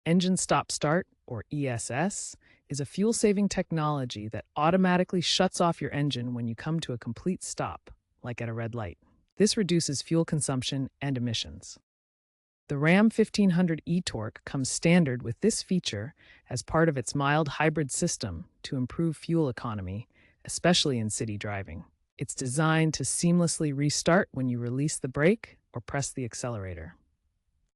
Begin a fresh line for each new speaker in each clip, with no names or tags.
Engine Stop Start, or ESS, is a fuel-saving technology that automatically shuts off your engine when you come to a complete stop, like at a red light. This reduces fuel consumption and emissions. The Ram 1500 eTorque comes standard with this feature as part of its mild hybrid system to improve fuel economy, especially in city driving. It's designed to seamlessly restart when you release the brake or press the accelerator.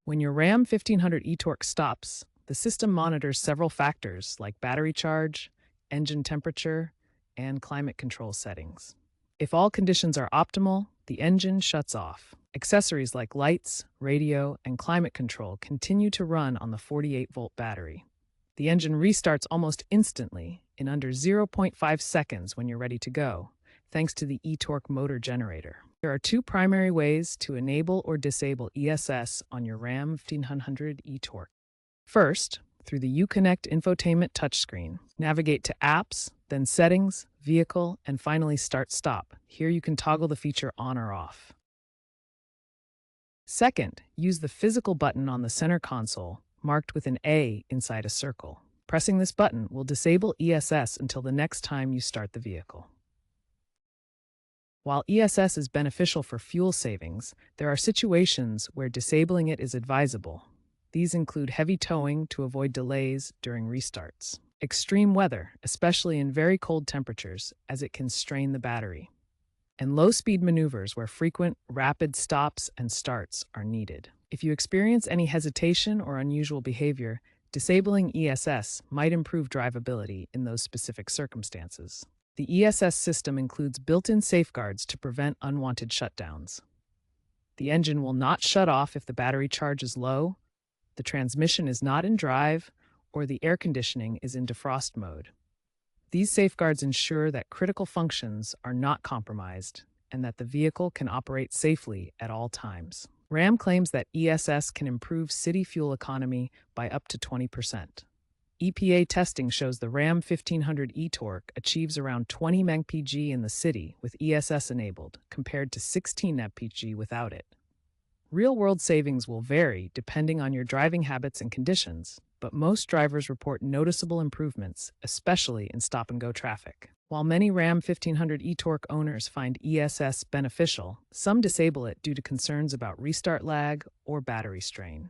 When your Ram 1500 eTorque stops, the system monitors several factors like battery charge, engine temperature, and climate control settings. If all conditions are optimal, the engine shuts off. Accessories like lights, radio, and climate control continue to run on the 48-volt battery. The engine restarts almost instantly, in under 0.5 seconds when you're ready to go, thanks to the eTorque motor generator. There are two primary ways to enable or disable ESS on your Ram 1500 eTorque. First, through the Uconnect infotainment touchscreen, navigate to Apps, then Settings, Vehicle, and finally Start-Stop. Here you can toggle the feature on or off. Second, use the physical button on the center console, marked with an A inside a circle. Pressing this button will disable ESS until the next time you start the vehicle. While ESS is beneficial for fuel savings, there are situations where disabling it is advisable. These include heavy towing to avoid delays during restarts, extreme weather, especially in very cold temperatures, as it can strain the battery, and low-speed maneuvers where frequent, rapid stops and starts are needed. If you experience any hesitation or unusual behavior, disabling ESS might improve drivability in those specific circumstances. The ESS system includes built-in safeguards to prevent unwanted shutdowns. The engine will not shut off if the battery charge is low, the transmission is not in drive, or the air conditioning is in defrost mode. These safeguards ensure that critical functions are not compromised and that the vehicle can operate safely at all times. Ram claims that ESS can improve city fuel economy by up to 20%. EPA testing shows the Ram 1500 eTorque achieves around 20 mpg in the city with ESS enabled, compared to 16 mpg without it. Real-world savings will vary depending on your driving habits and conditions, but most drivers report noticeable improvements, especially in stop-and-go traffic. While many Ram 1500 eTorque owners find ESS beneficial, some disable it due to concerns about restart lag or battery strain.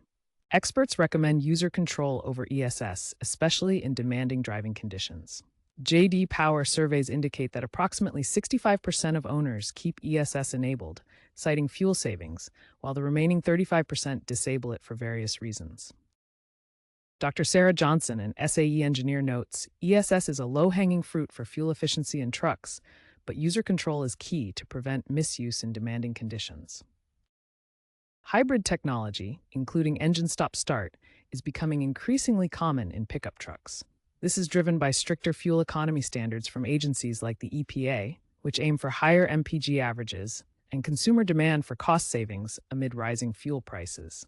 Experts recommend user control over ESS, especially in demanding driving conditions. J.D. Power surveys indicate that approximately 65% of owners keep ESS enabled, citing fuel savings, while the remaining 35% disable it for various reasons. Dr. Sarah Johnson, an SAE engineer, notes, ESS is a low-hanging fruit for fuel efficiency in trucks, but user control is key to prevent misuse in demanding conditions. Hybrid technology, including engine stop-start, is becoming increasingly common in pickup trucks. This is driven by stricter fuel economy standards from agencies like the EPA, which aim for higher MPG averages, and consumer demand for cost savings amid rising fuel prices.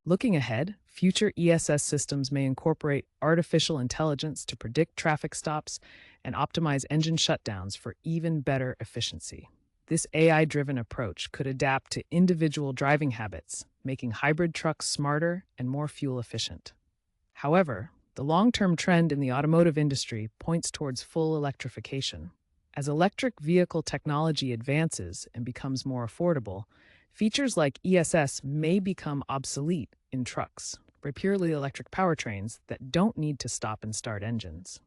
Looking ahead, future ESS systems may incorporate artificial intelligence to predict traffic stops and optimize engine shutdowns for even better efficiency. This AI-driven approach could adapt to individual driving habits, making hybrid trucks smarter and more fuel efficient. However, the long-term trend in the automotive industry points towards full electrification. As electric vehicle technology advances and becomes more affordable, features like ESS may become obsolete in trucks, for purely electric powertrains that don't need to stop and start engines.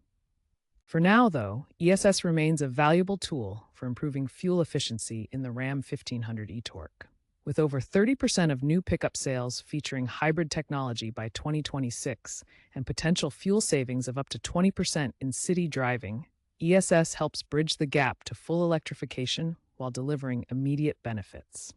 For now, though, ESS remains a valuable tool for improving fuel efficiency in the Ram 1500 eTorque. With over 30% of new pickup sales featuring hybrid technology by 2026 and potential fuel savings of up to 20% in city driving, ESS helps bridge the gap to full electrification while delivering immediate benefits.